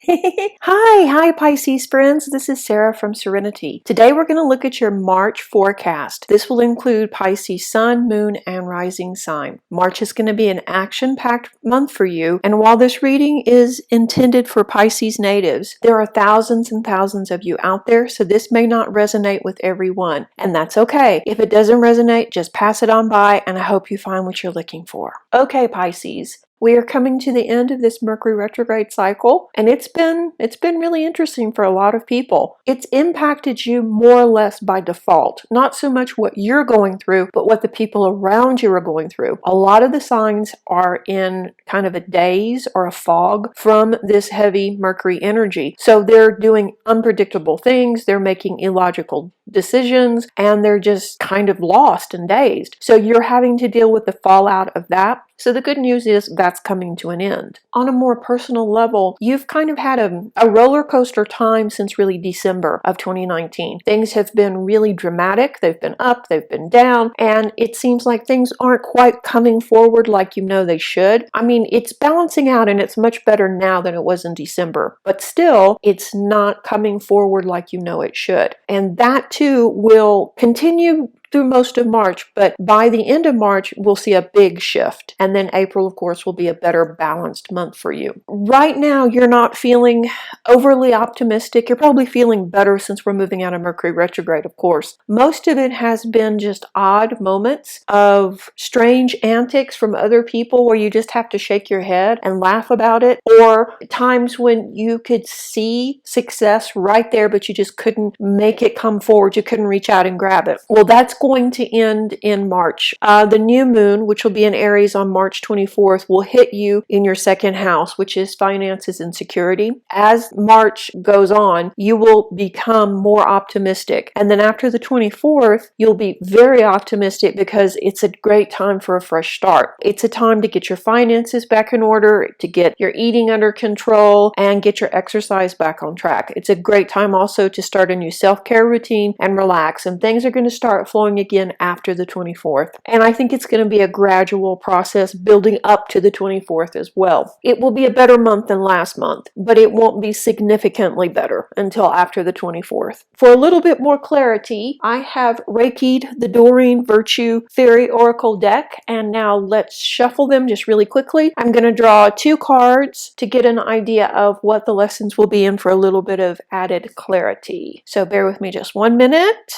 Hi Pisces friends. This is Sarah from Serenity. Today we're going to look at your March forecast. This will include Pisces sun, moon, and rising sign. March is going to be an action-packed month for you, and while this reading is intended for Pisces natives, there are thousands and thousands of you out there, so this may not resonate with everyone, and that's okay. If it doesn't resonate, just pass it on by, and I hope you find what you're looking for. Okay, Pisces. We are coming to the end of this Mercury retrograde cycle, and it's been really interesting for a lot of people. It's impacted you more or less by default, not so much what you're going through, but what the people around you are going through. A lot of the signs are in kind of a daze or a fog from this heavy Mercury energy. So they're doing unpredictable things, they're making illogical decisions, and they're just kind of lost and dazed. So you're having to deal with the fallout of that. So the good news is that's coming to an end. On a more personal level, you've kind of had a roller coaster time since really December of 2019. Things have been really dramatic. They've been up, they've been down, and it seems like things aren't quite coming forward like you know they should. I mean, it's balancing out and it's much better now than it was in December, but still, it's not coming forward like you know it should. And that too will continue through most of March, but by the end of March, we'll see a big shift. And then April, of course, will be a better balanced month for you. Right now, you're not feeling overly optimistic. You're probably feeling better since we're moving out of Mercury retrograde, of course. Most of it has been just odd moments of strange antics from other people where you just have to shake your head and laugh about it, or times when you could see success right there, but you just couldn't make it come forward. You couldn't reach out and grab it. Well, that's going to end in March. The new moon, which will be in Aries on March 24th, will hit you in your second house, which is finances and security. As March goes on, you will become more optimistic. And then after the 24th, you'll be very optimistic because it's a great time for a fresh start. It's a time to get your finances back in order, to get your eating under control, and get your exercise back on track. It's a great time also to start a new self-care routine and relax, and things are going to start flowing again after the 24th. And I think it's going to be a gradual process building up to the 24th as well. It will be a better month than last month, but it won't be significantly better until after the 24th. For a little bit more clarity, I have Reiki'd the Doreen Virtue Fairy Oracle deck, and now let's shuffle them just really quickly. I'm going to draw 2 cards to get an idea of what the lessons will be in for a little bit of added clarity. So bear with me just 1 minute.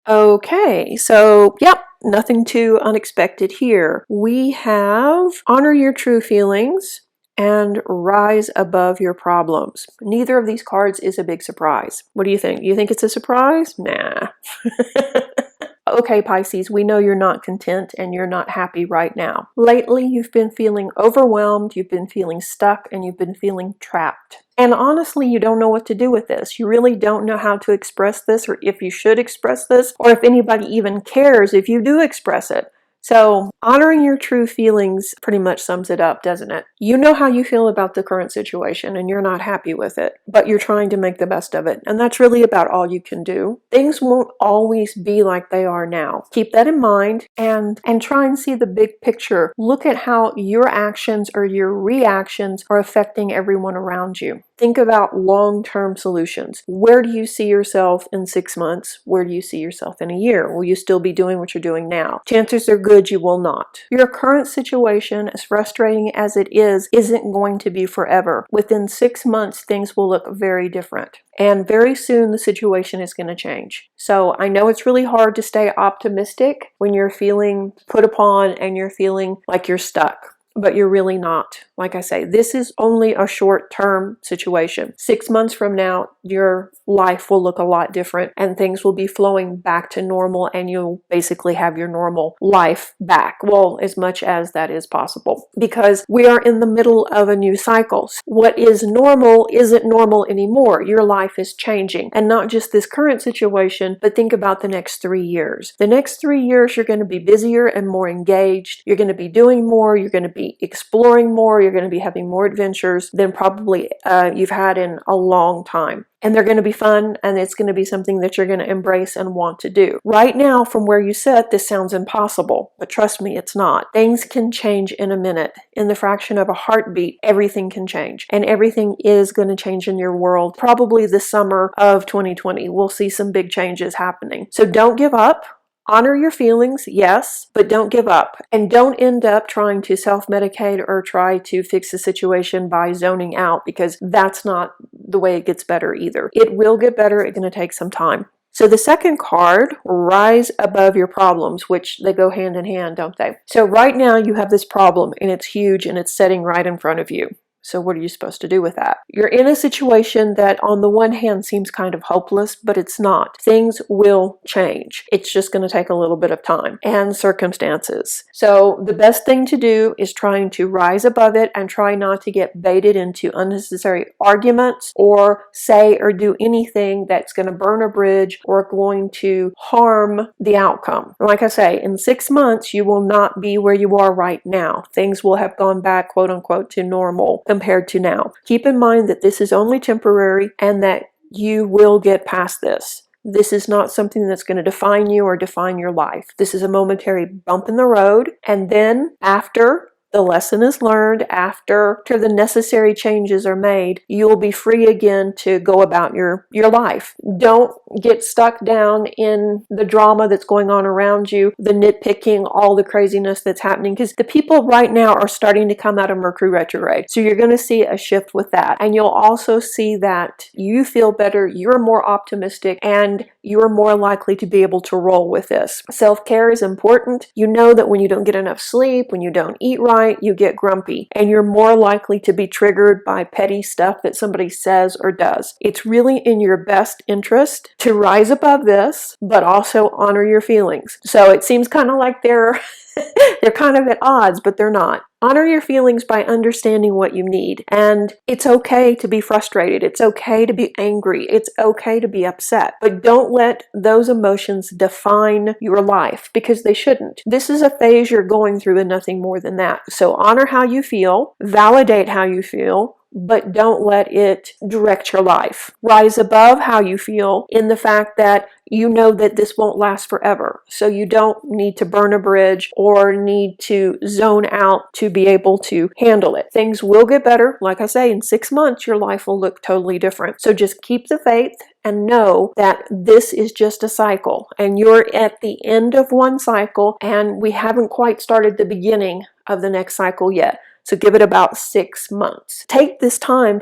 Okay, so yep, nothing too unexpected here. We have honor your true feelings and rise above your problems. Neither of these cards is a big surprise. What do you think? You think it's a surprise? Nah. Okay, Pisces, we know you're not content and you're not happy right now. Lately, you've been feeling overwhelmed, you've been feeling stuck, and you've been feeling trapped. And honestly, you don't know what to do with this. You really don't know how to express this, or if you should express this, or if anybody even cares if you do express it. So honoring your true feelings pretty much sums it up, doesn't it? You know how you feel about the current situation and you're not happy with it, but you're trying to make the best of it. And that's really about all you can do. Things won't always be like they are now. Keep that in mind and try and see the big picture. Look at how your actions or your reactions are affecting everyone around you. Think about long-term solutions. Where do you see yourself in 6 months? Where do you see yourself in a year? Will you still be doing what you're doing now? Chances are good you will not. Your current situation, as frustrating as it is, isn't going to be forever. Within 6 months, things will look very different. And very soon the situation is going to change. So I know it's really hard to stay optimistic when you're feeling put upon and you're feeling like you're stuck. But you're really not. Like I say, this is only a short-term situation. 6 months from now, your life will look a lot different and things will be flowing back to normal and you'll basically have your normal life back. Well, as much as that is possible. Because we are in the middle of a new cycle. What is normal isn't normal anymore. Your life is changing. And not just this current situation, but think about the next 3 years. The next 3 years, you're going to be busier and more engaged. You're going to be doing more. You're going to be be exploring more. You're going to be having more adventures than probably you've had in a long time. And they're going to be fun, and it's going to be something that you're going to embrace and want to do. Right now, from where you sit, this sounds impossible, but trust me, it's not. Things can change in a minute. In the fraction of a heartbeat, everything can change, and everything is going to change in your world. Probably the summer of 2020, we'll see some big changes happening. So don't give up. Honor your feelings, yes, but don't give up. And don't end up trying to self-medicate or try to fix the situation by zoning out, because that's not the way it gets better either. It will get better. It's going to take some time. So the second card, rise above your problems, which they go hand in hand, don't they? So right now you have this problem, and it's huge, and it's sitting right in front of you. So what are you supposed to do with that? You're in a situation that on the one hand seems kind of hopeless, but it's not. Things will change. It's just going to take a little bit of time and circumstances. So the best thing to do is trying to rise above it and try not to get baited into unnecessary arguments or say or do anything that's going to burn a bridge or going to harm the outcome. Like I say, in 6 months, you will not be where you are right now. Things will have gone back, quote unquote, to normal compared to now. Keep in mind that this is only temporary and that you will get past this. This is not something that's going to define you or define your life. This is a momentary bump in the road, and then after the lesson is learned, after the necessary changes are made, you'll be free again to go about your life. Don't get stuck down in the drama that's going on around you, the nitpicking, all the craziness that's happening, because the people right now are starting to come out of Mercury retrograde. So you're going to see a shift with that. And you'll also see that you feel better, you're more optimistic, and you're more likely to be able to roll with this. Self-care is important. You know that when you don't get enough sleep, when you don't eat right, you get grumpy, and you're more likely to be triggered by petty stuff that somebody says or does. It's really in your best interest to rise above this, but also honor your feelings. So it seems kind of like they're kind of at odds, but they're not. Honor your feelings by understanding what you need. And it's okay to be frustrated. It's okay to be angry. It's okay to be upset. But don't let those emotions define your life, because they shouldn't. This is a phase you're going through and nothing more than that. So honor how you feel, validate how you feel, but don't let it direct your life. Rise above how you feel in the fact that you know that this won't last forever. So you don't need to burn a bridge or need to zone out to be able to handle it. Things will get better. Like I say, in 6 months, your life will look totally different. So just keep the faith and know that this is just a cycle, and you're at the end of one cycle, and we haven't quite started the beginning of the next cycle yet. So give it about 6 months. Take this time,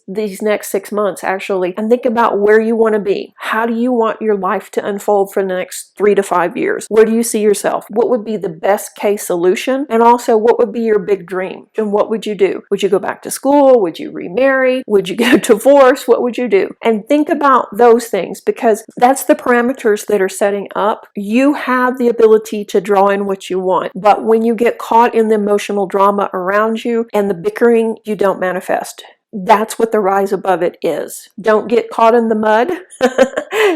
these next 6 months actually, and think about where you want to be. How do you want your life to unfold for the next 3 to 5 years? Where do you see yourself? What would be the best case solution? And also, what would be your big dream? And what would you do? Would you go back to school? Would you remarry? Would you get a divorce? What would you do? And think about those things, because that's the parameters that are setting up. You have the ability to draw in what you want. But when you get caught in the emotional drama around you and the bickering, you don't manifest. That's what the rise above it is. Don't get caught in the mud.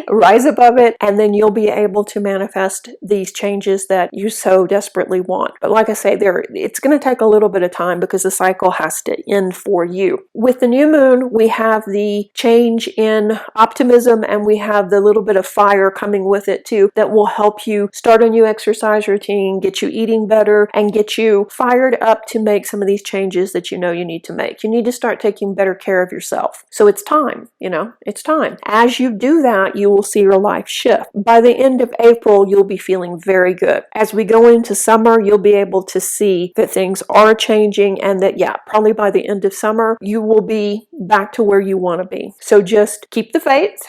Rise above it, and then you'll be able to manifest these changes that you so desperately want. But like I say, it's going to take a little bit of time because the cycle has to end for you. With the new moon, we have the change in optimism, and we have the little bit of fire coming with it too that will help you start a new exercise routine, get you eating better, and get you fired up to make some of these changes that you know you need to make. You need to start taking better care of yourself. So it's time, it's time. As you do that, you will see your life shift. By the end of April, you'll be feeling very good. As we go into summer, you'll be able to see that things are changing, and that, probably by the end of summer, you will be back to where you want to be. So just keep the faith.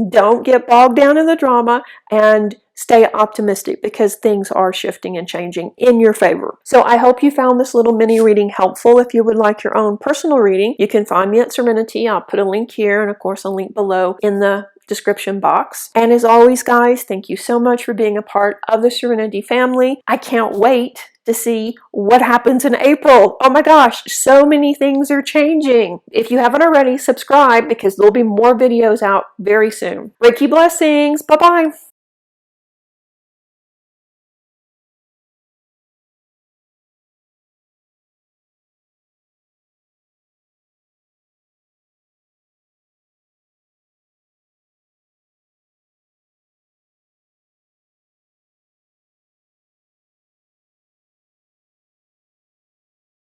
Don't get bogged down in the drama, and stay optimistic, because things are shifting and changing in your favor. So I hope you found this little mini reading helpful. If you would like your own personal reading, you can find me at Serenity. I'll put a link here, and of course a link below in the description box. And as always, guys, thank you so much for being a part of the Serenity family. I can't wait to see what happens in April. Oh my gosh, so many things are changing. If you haven't already, subscribe, because there'll be more videos out very soon. Reiki blessings. Bye-bye.